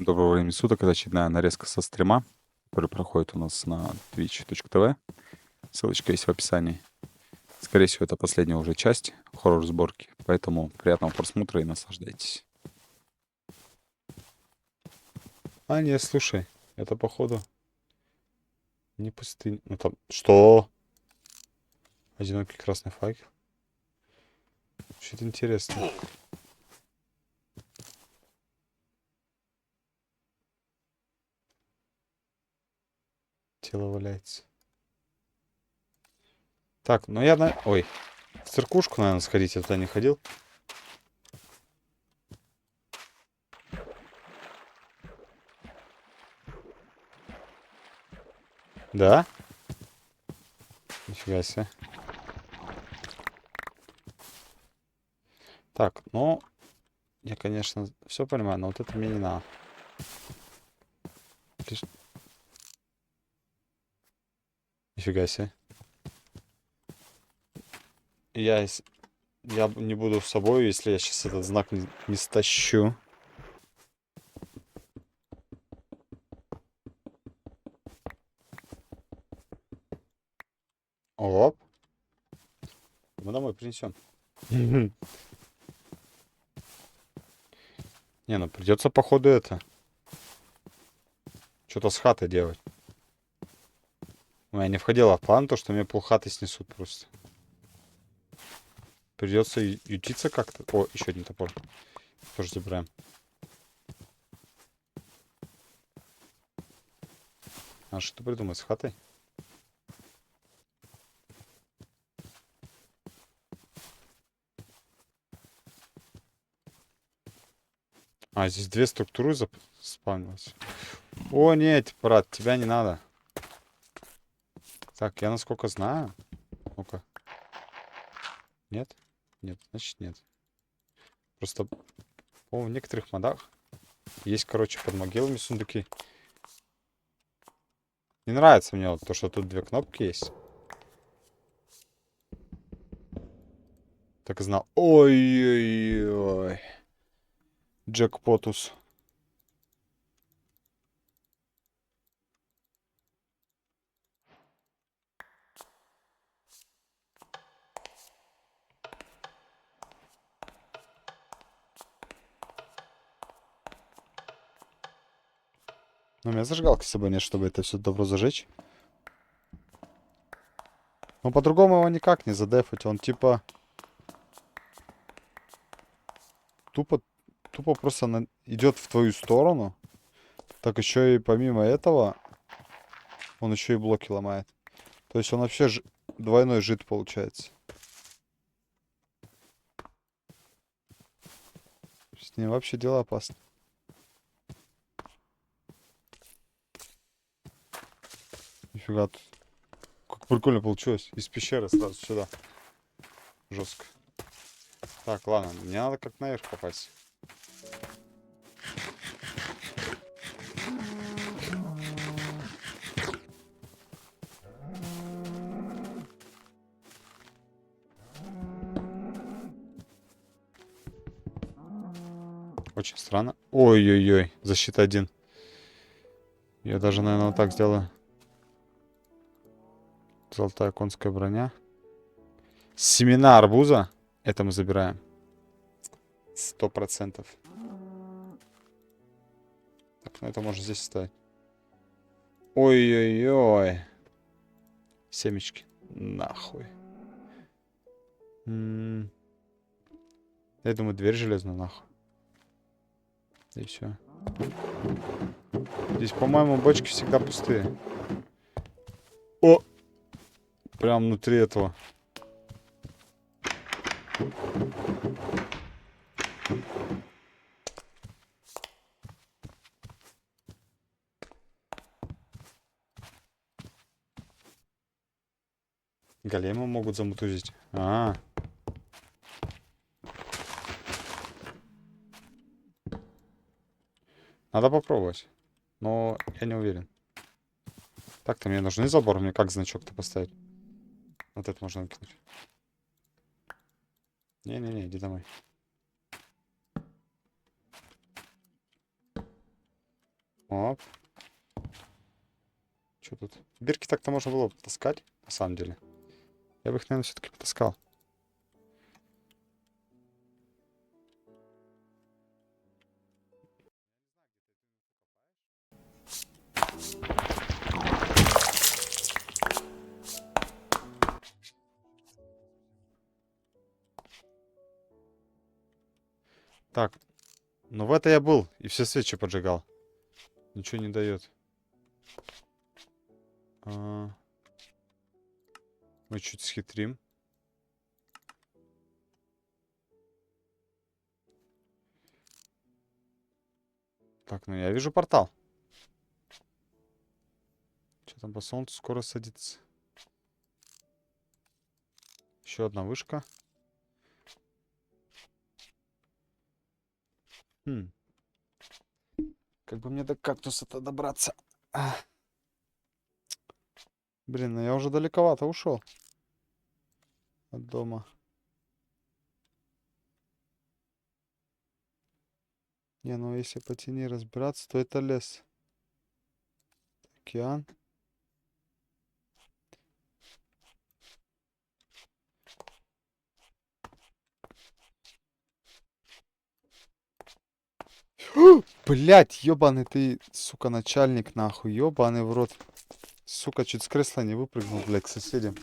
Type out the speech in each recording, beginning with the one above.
Доброго времени суток. Это очередная нарезка со стрима, который проходит у нас на twitch.tv. Ссылочка есть в описании. Скорее всего, это последняя уже часть хоррор-сборки, поэтому приятного просмотра и наслаждайтесь. А, нет, слушай, это походу не пустыня. Ну там... Что? Одинокий красный факел? Что-то интересно. Тело валяется. Так, ну я на... Ой, в церквушку, наверное, сходить. Я туда не ходил. Да? Нифига себе. Так, ну... Я, конечно, все понимаю, но вот это мне не надо. Нифига себе. Я, я не буду с собой, если я сейчас этот знак не стащу. Оп. Мы домой принесем. Не, ну придется походу это. Что-то с хатой делать. У меня не входило в план то, что мне полхаты снесут просто. Придется ютиться как-то. О, еще один топор. Тоже забираем. А что придумать с хатой? А, здесь две структуры спавнилось. О, нет, брат, тебя не надо. Так, я насколько знаю. Ну-ка. Нет? Нет, значит нет. Просто в некоторых модах есть, короче, под могилами сундуки. Не нравится мне вот то, что тут две кнопки есть. Так и знал. Ой-ой-ой. Джекпотус. Ну, у меня зажигалки с собой нет, чтобы это все добро зажечь. Но по-другому его никак не задефать. Он типа... Тупо, тупо просто идет в твою сторону. Так еще и помимо этого, он еще и блоки ломает. То есть он вообще двойной жид получается. С ним вообще дела опасны. Нифига тут. Как прикольно получилось. Из пещеры сразу сюда. Жестко. Так, ладно, мне надо как наверх попасть. Очень странно. Ой-ой-ой, защита 1. Я даже, наверное, вот так сделаю. Золотая конская броня. Семена арбуза. Это мы забираем. 100%. Так, ну это можно здесь ставить. Ой-ой-ой. Семечки. Нахуй. Я думаю, дверь железную, нахуй. И все. Здесь, по-моему, бочки всегда пустые. О! Прям внутри этого. Големы могут замутузить. Надо попробовать. Но я не уверен. Так-то мне нужны забор. Мне как значок-то поставить? Вот это можно выкинуть. Не-не-не, иди домой. Оп. Что тут? Бирки так-то можно было потаскать, на самом деле. Я бы их, наверное, все-таки потаскал. Так, ну в это я был и все свечи поджигал. Ничего не дает. Мы чуть схитрим. Так, ну я вижу портал. Что там по солнцу скоро садится? Еще одна вышка. Как бы мне до кактуса-то добраться? Блин, ну я уже далековато ушел от дома. Не, ну если по тени разбираться, то это лес. Океан. Блять, ебаный ты, сука, начальник, нахуй. Ебаный в рот. Сука, чуть с кресла не выпрыгнул, блядь, к соседям.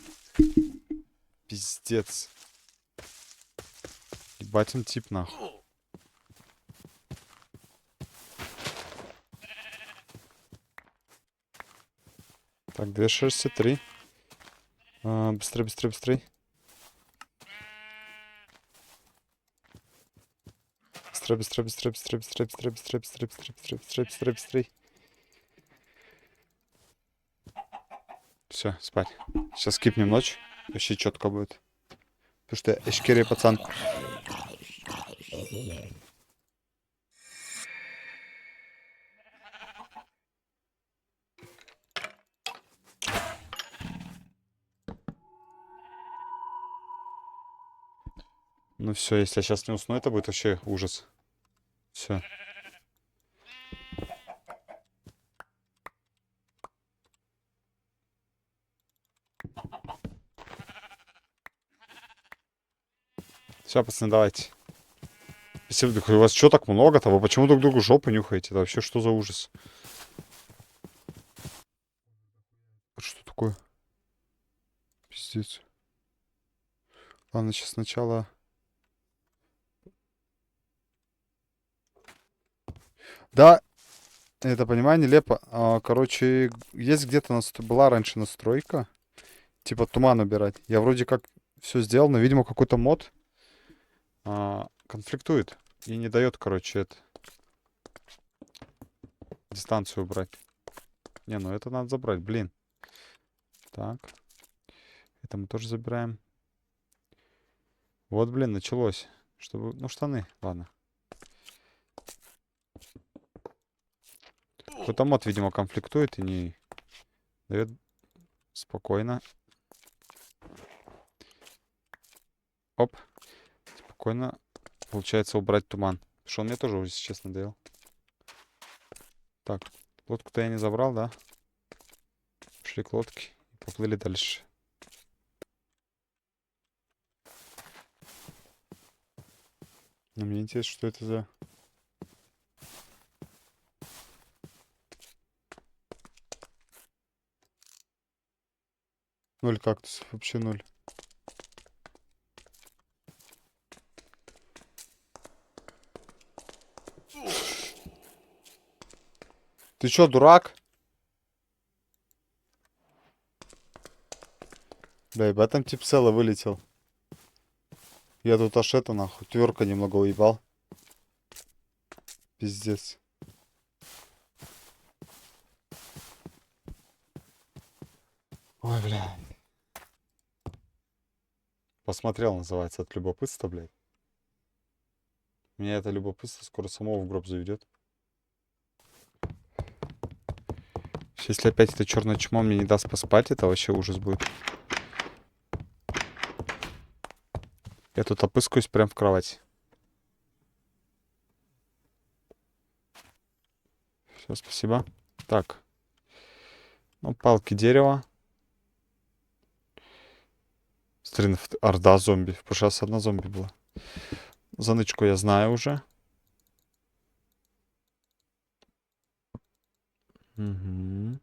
Пиздец. Ебать он тип, нахуй. Так, 2 шерсти, 3. Быстрее, быстрее, быстрее. Быстрее, быстрее, быстрее, быстрее, быстрее, быстрее, быстрее, быстрее, быстрее, быстрее, быстрее, быстрее. Все, спать. Сейчас скипнем ночь. Вообще четко будет. Потому что я эшкерия пацан. Ну все, если я сейчас не усну, это будет вообще ужас. Все. Все, пацаны, давайте. Если у вас что так много-то? Вы почему друг другу жопу нюхаете? Это вообще что за ужас? Что такое? Пиздец. Ладно, сейчас сначала... Да, это, понимаю, нелепо. Короче, есть где-то была раньше настройка. Типа туман убирать. Я вроде как все сделал, но, видимо, какой-то мод конфликтует. И не дает, короче, это... дистанцию убрать. Не, ну это надо забрать, блин. Так. Это мы тоже забираем. Вот, блин, началось. Чтобы... Ну, штаны. Ладно. Какой-то мод, видимо, конфликтует и не дает спокойно. Оп. Спокойно получается убрать туман. Потому что он мне тоже уже, если честно, надоел. Так, лодку-то я не забрал, да? Шли к лодке и поплыли дальше. Но мне интересно, что это за... 0 кактусов, вообще 0. Ты чё, дурак? Да, ебать, там тип цело вылетел. Я тут аж это, нахуй, тверка немного уебал. Пиздец. Ой, бля. Посмотрел, называется, от любопытства, блядь. Меня это любопытство скоро самого в гроб заведет. Если опять это черное чмо мне не даст поспать, это вообще ужас будет. Я тут опыскаюсь прям в кровати. Все, Все, спасибо. Так. Ну, палки дерева. Смотри, орда зомби. В прошлый раз одна зомби была. Занычку я знаю уже. Угу.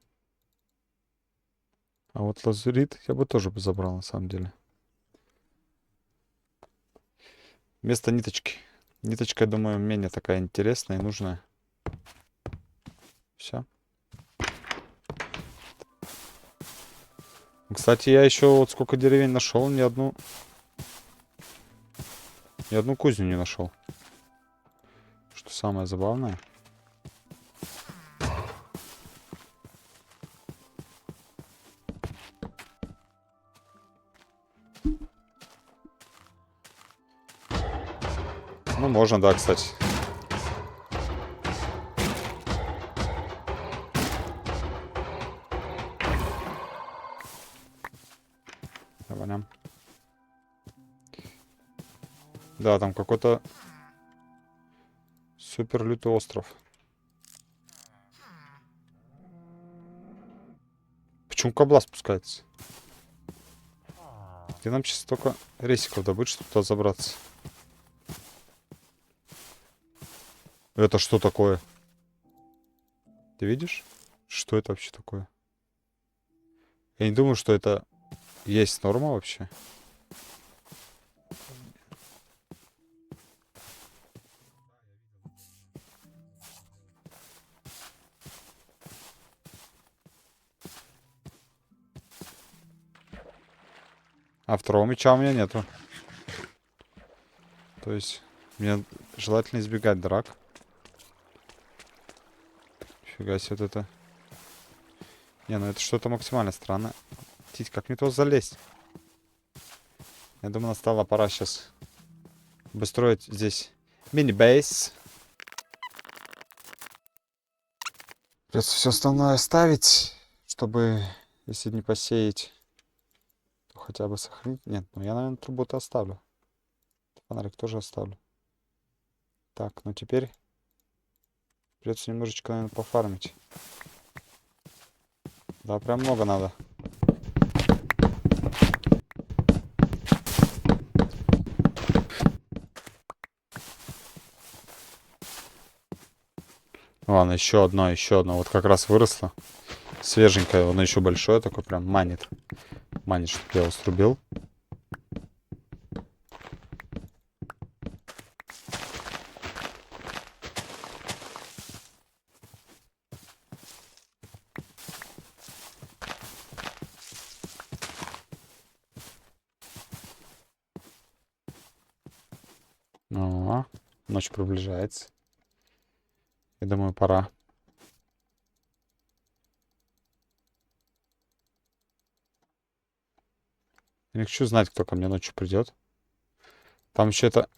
А вот лазурит я бы тоже забрал, на самом деле. Вместо ниточки. Ниточка, я думаю, менее такая интересная и нужная. Все. Кстати, я еще вот сколько деревень нашел, ни одну кузню не нашел. Что самое забавное. Ну, можно, да, кстати. Давай. Да, там какой-то супер лютый остров. Почему кабла спускается? Где нам сейчас столько рейсиков добыть, чтобы туда забраться? Это что такое? Ты видишь? Что это вообще такое? Я не думаю, что это есть норма вообще. А второго меча у меня нету. То есть мне желательно избегать драк. Фига себе вот это. Не, ну это что-то максимально странно. Тить, как мне туда залезть? Я думаю, настала пора сейчас построить здесь мини-бейс. Придется все остальное оставить, чтобы, если не посеять, то хотя бы сохранить. Нет, ну я, наверное, трубу-то оставлю. Фонарик тоже оставлю. Так, ну теперь придется немножечко, наверное, пофармить. Да, прям много надо. Ладно, еще одно, еще одно. Вот как раз выросло. Свеженькое, оно еще большое такое, прям манит. Манит, чтобы я его срубил. О, ночь приближается. Я думаю, пора. Я не хочу знать, кто ко мне ночью придет. Там еще это...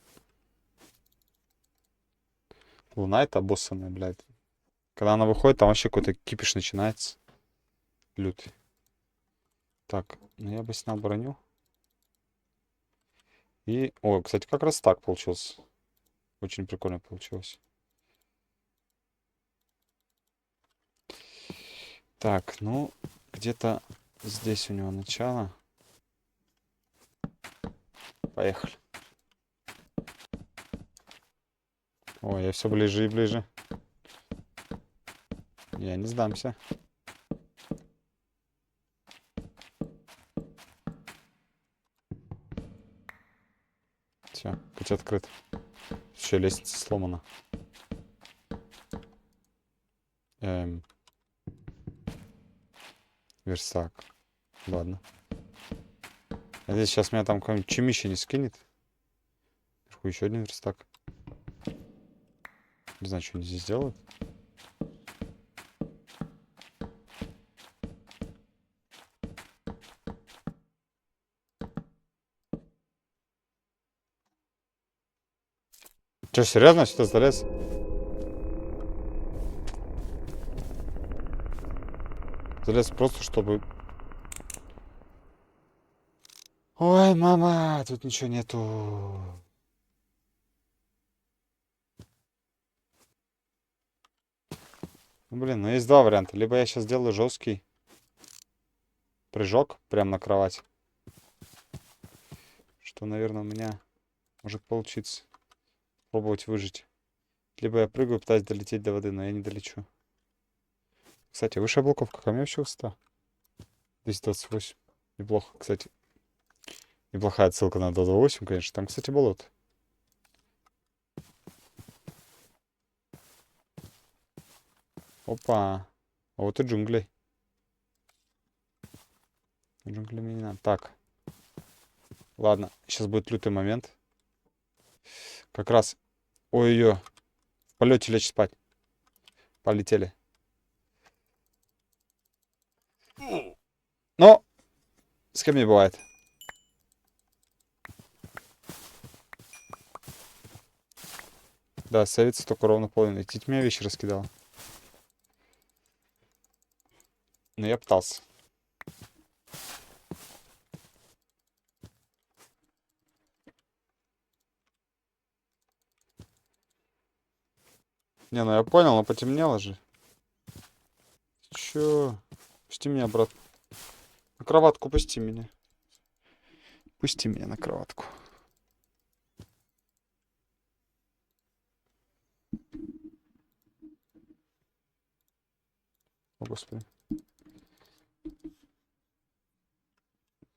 Луна это обоссанная, блядь. Когда она выходит, там вообще какой-то кипиш начинается. Лютый. Так, ну я бы снял броню. И... О, кстати, как раз так получилось. Очень прикольно получилось. Так, ну, где-то здесь у него начало. Поехали. Ой, я все ближе и ближе. Я не сдамся. Все, путь открыт. Еще лестница сломана. Верстак. Ладно. Надеюсь, сейчас меня там какой-нибудь чемище не скинет. Вверху еще один верстак. Не знаю, что они здесь делают. Че, серьезно, что залез? Залез просто, чтобы... Ой, мама, тут ничего нету. Ну, блин, ну есть два варианта. Либо я сейчас сделаю жесткий прыжок прямо на кровать. Что, наверное, у меня может получиться. Пробовать выжить. Либо я прыгаю, пытаюсь долететь до воды, но я не долечу. Кстати, высшая блоковка, какая у меня вообще высота? 228. Неплохо, кстати. Неплохая ссылка на Dota 8, конечно. Там, кстати, болото. Опа. А вот и джунгли. Джунгли мне не надо. Так. Ладно, сейчас будет лютый момент. Как раз... Ой-ой-ой. В полете лечь спать. Полетели. Но! С кем не бывает. Да, сейвится только ровно половину. Тить меня вещи раскидала. Но я пытался. Не, ну я понял, но потемнело же. Чё? Пусти меня, брат. На кроватку пусти меня. Пусти меня на кроватку. О, господи.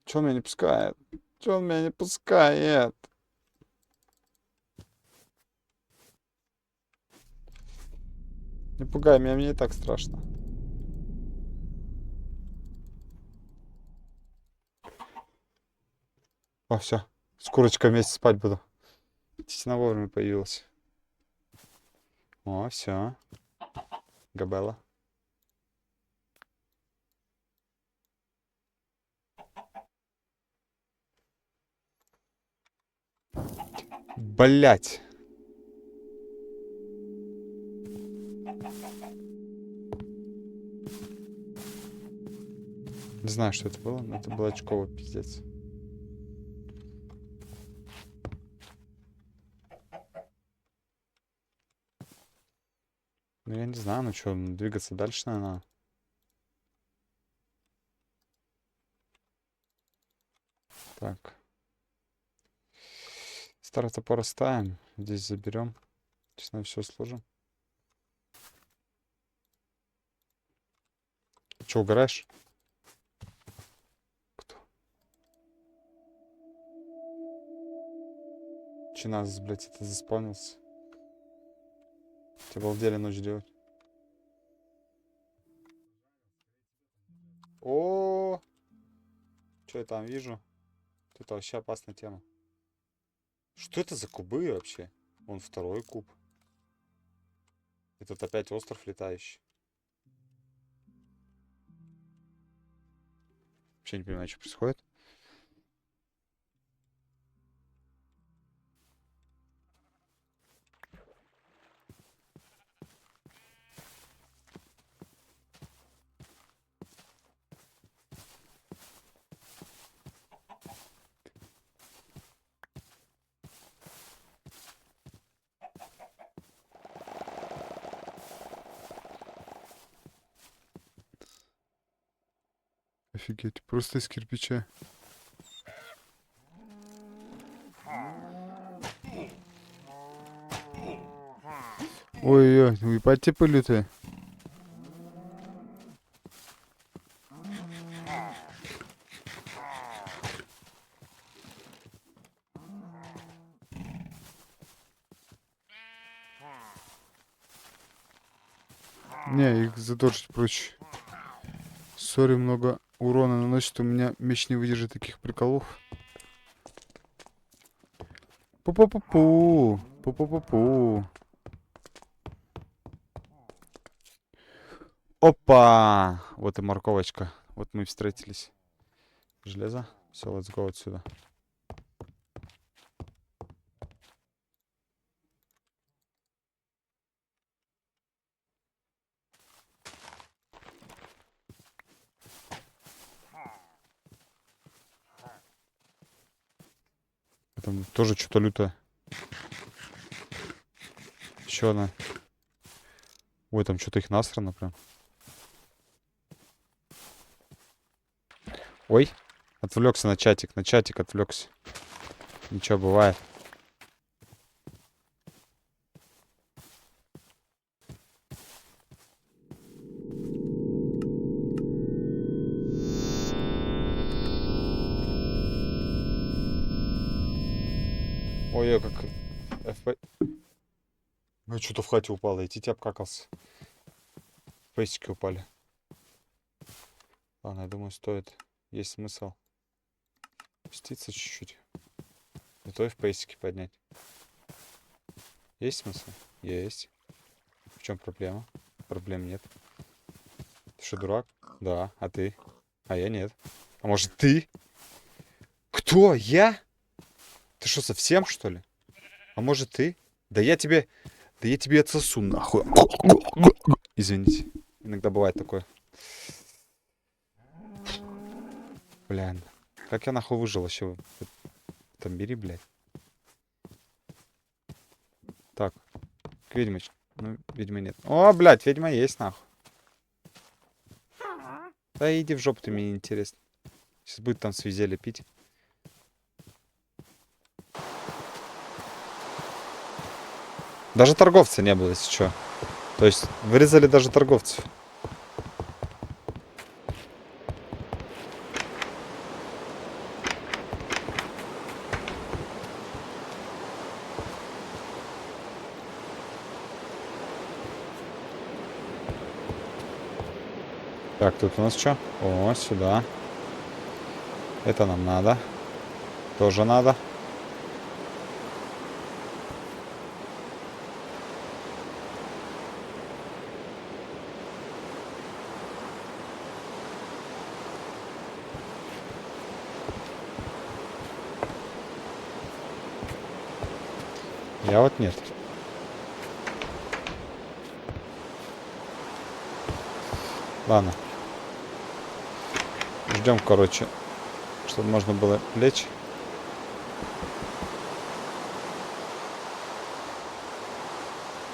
Чё он меня не пускает? Чё он меня не пускает? Не пугай меня, мне и так страшно. О, все. С курочкой вместе спать буду. Тесна вовремя появилась. О, все. Габела. Блять. Не знаю, что это было, но это было очково, пиздец. Ну, я не знаю, ну что, двигаться дальше, наверное. Так. Старый топор оставим. Здесь заберем. Честно, все сложим. Че, угораешь? Кто? Че нас, блядь, это заспавнился? Тебе балдели ночь делать. О, что я там вижу? Это вообще опасная тема. Что это за кубы вообще? Вон второй куб. Этот опять остров летающий. Вообще не понимаю, что происходит. Офигеть, просто из кирпича. Ой-ой, ну ебать типы лютые. Не, их задоржить проще. Сори, много урона наносит. У меня меч не выдержит таких приколов. Пу-пу-пу-пу. Пу-пу-пу-пу. Опа! Вот и морковочка. Вот мы и встретились. Железо. Все, let's go отсюда. Там тоже что-то лютое. Еще одна. Ой, там что-то их насрано прям. Ой, отвлекся на чатик отвлекся. Ничего, бывает. Ой, как FP... Ну, что-то в хате упало, идти тебя обкакался. Фейсики упали. Ладно, я думаю, стоит. Есть смысл спуститься чуть-чуть. И то FPS поднять. Есть смысл? Есть. В чем проблема? Проблем нет. Ты что, дурак? Да. А ты? А я нет. А может ты? Кто? Я? Ты что, совсем, что ли? А может ты? Да я тебе... Да я тебе отсосу нахуй. Извините. Иногда бывает такое. Блин. Как я нахуй выжил вообще? Там бери, блядь. Так. Ведьма. Ну, ведьмы нет. О, блядь, ведьма есть, нахуй. Да иди в жопу, ты мне не интересно. Сейчас будет там свизели пить. Даже торговца не было, если что. То есть вырезали даже торговцев. Так, тут у нас что? О, сюда. Это нам надо. Тоже надо. Я вот нет. Ладно. Ждем, короче, чтобы можно было лечь.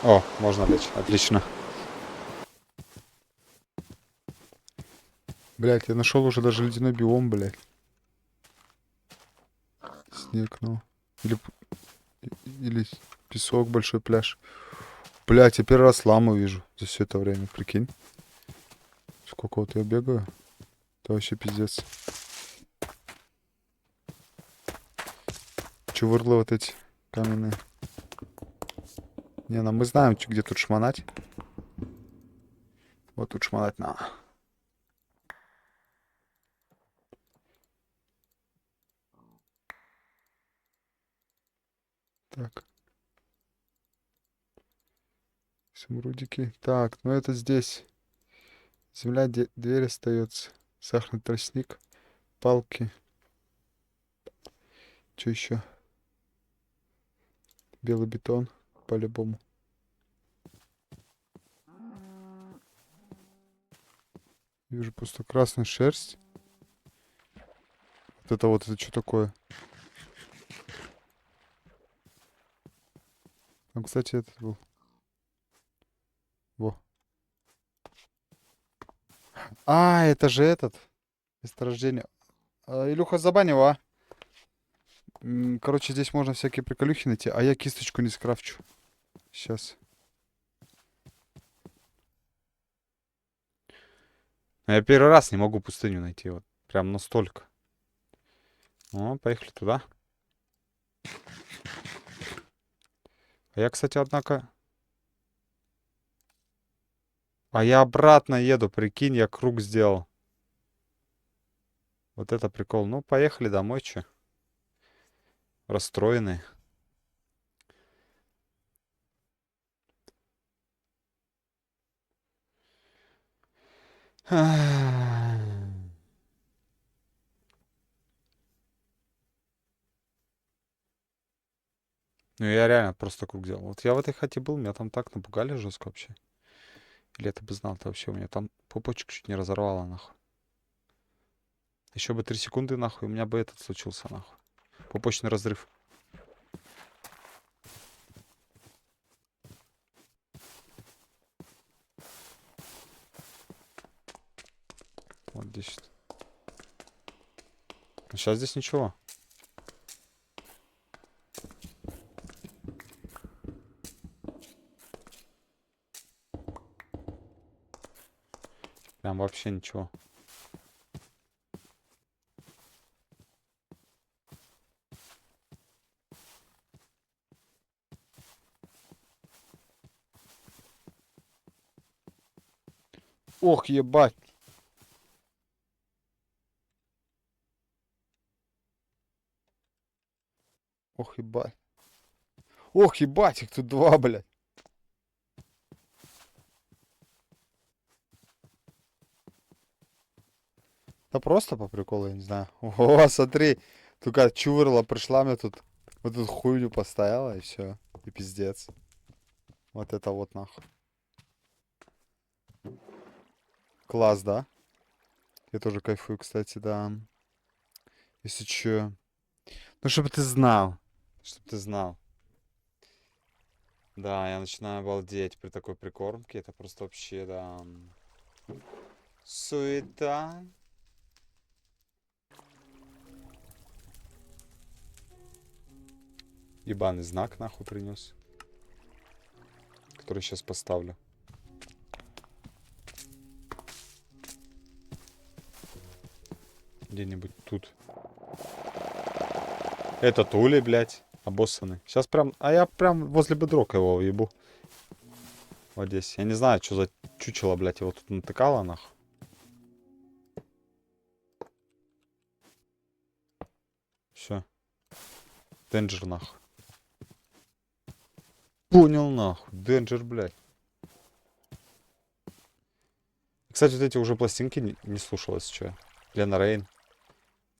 О, можно лечь. Отлично. Блять, я нашел уже даже ледяной биом, блять. Снег, ну. Или песок, большой пляж. Блять, я первый раз ламу вижу за все это время, прикинь. Сколько вот я бегаю. Это вообще пиздец. Чувырлы вот эти каменные. Не, ну мы знаем, где тут шмонать. Вот тут шмонать надо. Так. Изумрудики. Так, ну это здесь. Земля, дверь остается. Сахарный тростник. Палки. Что еще? Белый бетон. По-любому. Вижу просто красную шерсть. Вот это что такое? Там, кстати, этот был. Во. А, это же этот. Месторождение. Илюха, забань его, а. Короче, здесь можно всякие приколюхи найти, а я кисточку не скрафчу. Сейчас. Я первый раз не могу пустыню найти. Вот прям настолько. О, поехали туда. А я, кстати, однако... А я обратно еду, прикинь, я круг сделал. Вот это прикол. Ну, поехали домой, че. Расстроенные. Ну, я реально просто круг делал. Вот я в этой хате был, меня там так напугали жестко вообще. Или это бы знал, то вообще у меня там пупочек чуть не разорвало, нахуй. Еще бы 3 секунды, нахуй, у меня бы этот случился, нахуй. Пупочный разрыв. Вот здесь. Сейчас здесь ничего. Прям вообще ничего. Ох, ебать. Ох, ебать. Ох, ебать, их тут два, блядь. Да просто по приколу, я не знаю. О, смотри. Только чувырла пришла, мне тут вот тут хуйню поставила, и все. И пиздец. Вот это вот нахуй. Класс, да? Я тоже кайфую, кстати, да. Если чё. Ну, чтобы ты знал. Чтобы ты знал. Да, я начинаю обалдеть при такой прикормке. Это просто вообще, да. Суета. Ебаный знак нахуй принес. Который сейчас поставлю. Где-нибудь тут. Это Тули, блядь. Обоссанный. Сейчас прям... А я прям возле бедрока его ебу. Вот здесь. Я не знаю, что за чучело, блядь, его тут натыкало, нахуй. Все. Денджер, нахуй. Понял, нахуй. Денджер, блядь. Кстати, вот эти уже пластинки не слушалось, что. Лена Рейн.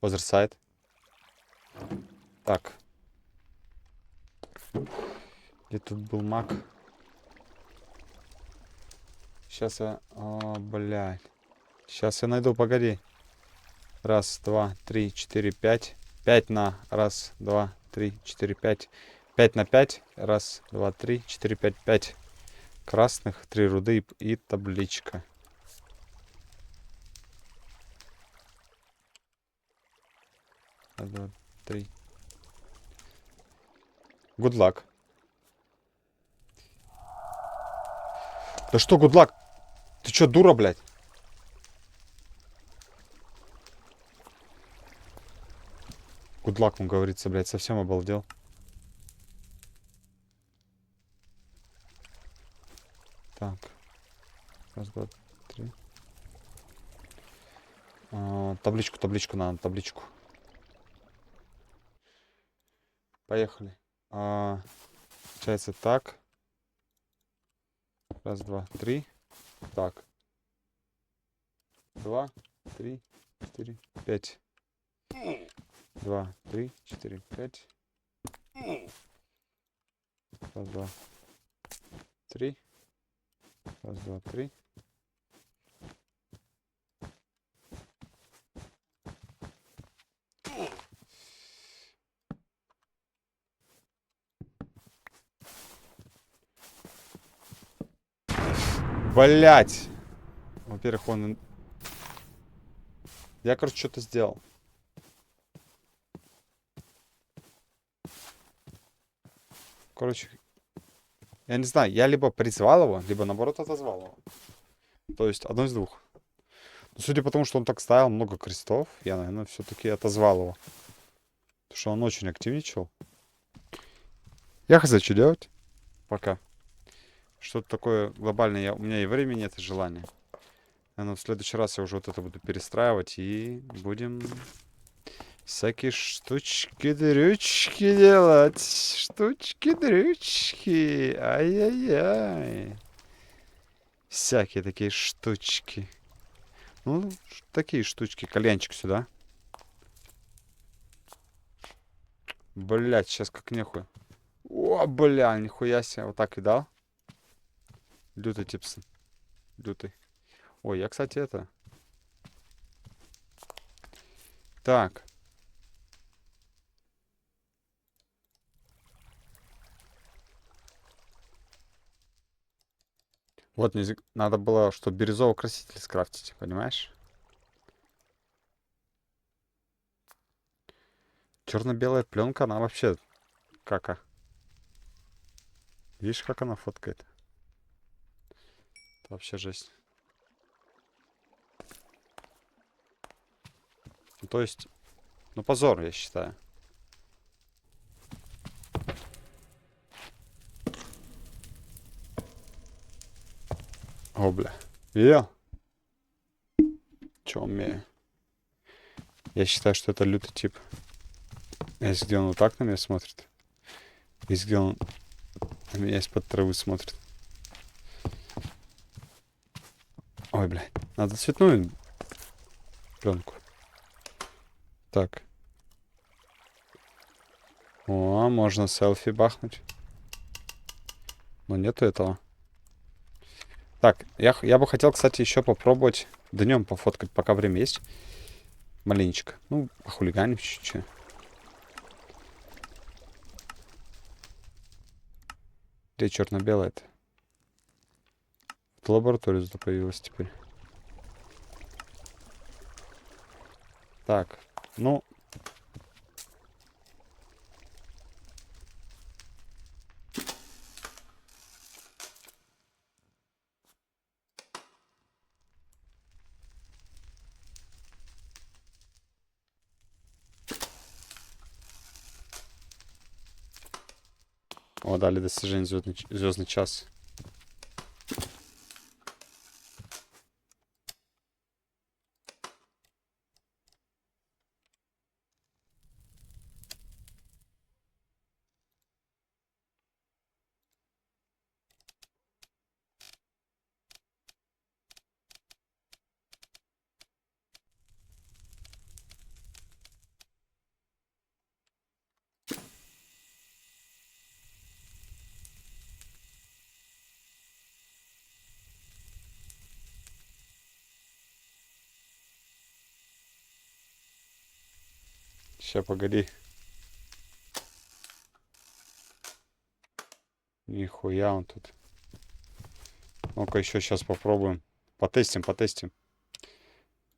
Озерсайд. Так. Где тут был маг? Сейчас я... О, блядь. Сейчас я найду, погоди. Раз, два, три, четыре, пять. 5 на раз, два, три, четыре, пять. 5 на 5. Раз, два, три, четыре, пять, 5 красных, 3 руды и табличка. Раз, два, три. Good luck. Да что good luck? Ты чё, дура, блядь? Good luck, он говорится, блядь, совсем обалдел. Так. Раз, два, три. Табличку надо, табличку. Поехали. Получается так. Раз, два, три. Так. 2, 3, 4, 5. 2, 3, 4, 5. Раз, два, три. Раз, два, три. Блять! Во-первых, он... Я, короче, что-то сделал. Короче, я не знаю, я либо призвал его, либо наоборот отозвал его. То есть одно из двух. Но судя по тому, что он так ставил много крестов, я, наверное, все-таки отозвал его. Потому что он очень активничал. Я хз, что делать? Пока. Что-то такое глобальное. У меня и времени нет, и желания. Наверное, в следующий раз я уже вот это буду перестраивать. И будем всякие штучки-дрючки делать. Штучки-дрючки. Ай-яй-яй. Всякие такие штучки. Ну, такие штучки. Кальянчик сюда. Блять, сейчас как нехуй. О, бля, нихуя себе. Вот так и дал. Лютый типсон. Лютый. Ой, я, кстати, это... Так. Вот, надо было, что бирюзовый краситель скрафтить, понимаешь? Черно-белая пленка, она вообще кака. Видишь, как она фоткает? Это вообще жесть. Ну, то есть, ну позор, я считаю. О, бля. Видел? Че умею? Я считаю, что это лютый тип. Есть где он вот так на меня смотрит. Есть где он на меня из-под травы смотрит. Ой, блядь. Надо цветную пленку. Так. О, можно селфи бахнуть. Но нету этого. Так, я бы хотел, кстати, еще попробовать днем пофоткать, пока время есть. Маленечко. Ну, похулиганим чуть-чуть. Где черно-белое-то? В лабораторию зато появилась теперь. Так, ну... О, дали достижение звездный час. Ща, погоди. Нихуя он тут. Ну-ка еще сейчас попробуем. Потестим.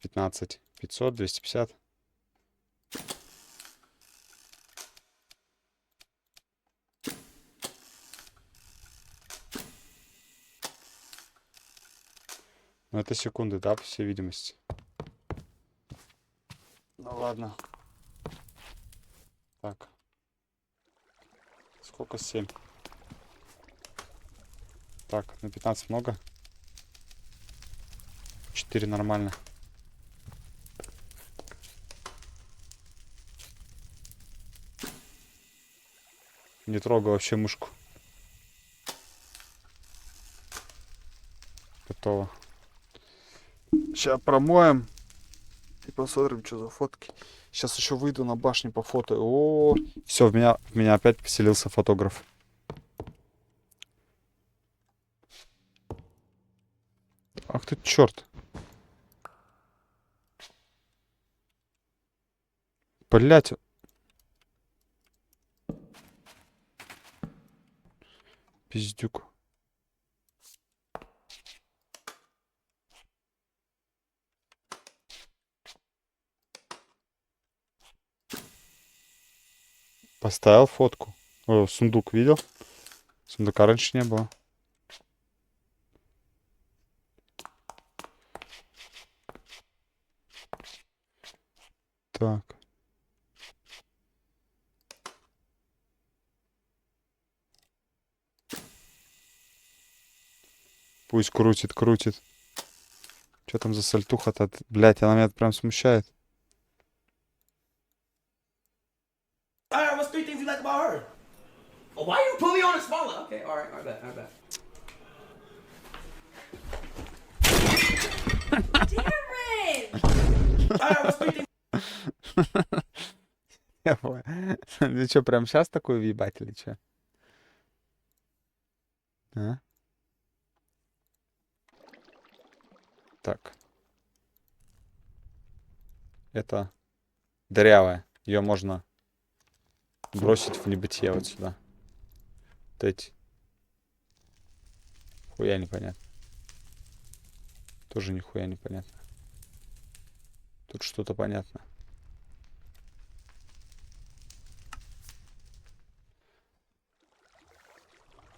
15, 500, 250. Ну это секунды, да, по всей видимости. Ну ладно. Так. Сколько? 7. Так, на 15 много. 4 нормально. Не трогай вообще мышку. Готово. Сейчас промоем. И посмотрим, что за фотки. Сейчас еще выйду на башню по фото. О, все, в меня опять поселился фотограф. Ах ты черт. Блять. Пиздюк. Поставил фотку. О, сундук видел? Сундука раньше не было. Так. Пусть крутит. Что там за сальтуха-то? Блять, она меня прям смущает. Alright, what's 3 things you like about her? Oh, why you put me on the spotlight? Okay, alright, alright. Darren! Alright, what's 3 things? Я понял. Ты что, прям сейчас такую въебать или что? А? Так. Это дырявая. Ее можно бросить в небытие вот сюда. Вот эти. Хуя непонятно. Тоже нихуя непонятно. Тут что-то понятно.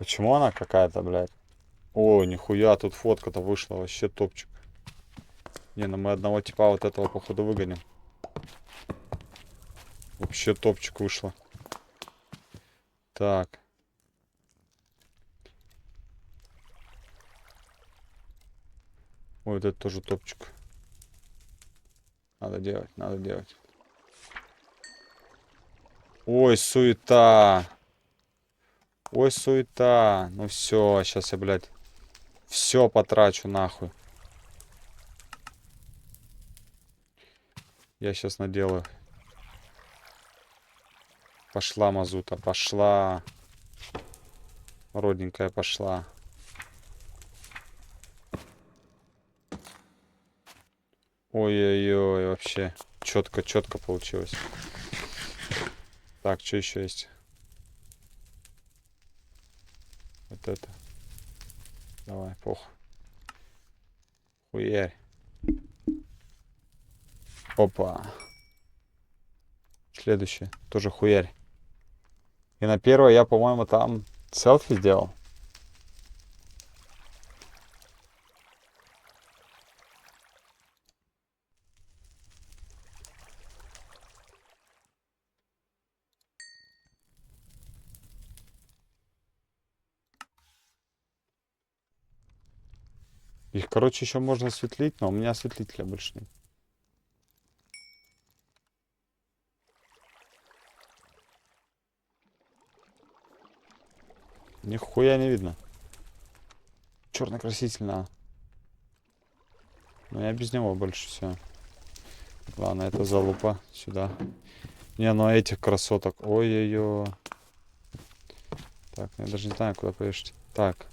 Почему она какая-то, блядь? О, нихуя, тут фотка-то вышла, вообще топчик. Не, ну мы одного типа вот этого, походу, выгоним. Вообще топчик вышло. Так. Ой, вот это тоже топчик. Надо делать, надо делать. Ой, суета. Ой, суета. Ну все, сейчас я, блядь, все потрачу нахуй. Я сейчас наделаю. Пошла мазута, пошла. Родненькая пошла. Ой-ой-ой, вообще. Четко получилось. Так, что еще есть? Вот это. Давай, похуй. Хуярь. Опа. Следующее. Тоже хуярь. И на первое я, по-моему, там селфи сделал. Их, короче, еще можно осветлить, но у меня осветлителя больше нет. Нихуя не видно. Черный краситель надо. Но я без него больше все. Ладно, это залупа сюда. Не, ну этих красоток. Ой-ой-ой. Так, я даже не знаю, куда повешать. Так.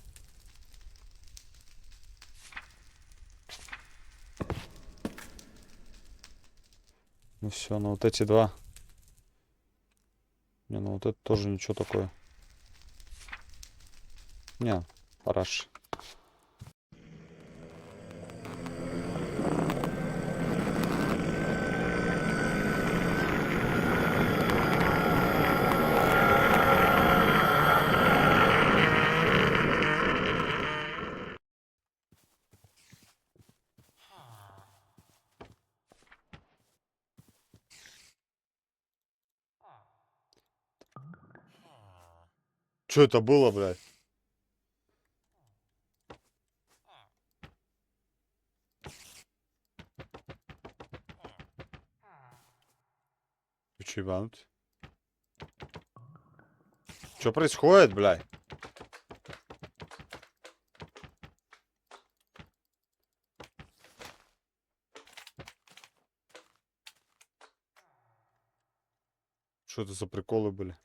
Ну все, ну вот эти два. Не, ну вот это тоже ничего такое. Не, параш. Что это было, блядь? Ты че, ебанут? Что происходит, блядь? Что это за приколы были?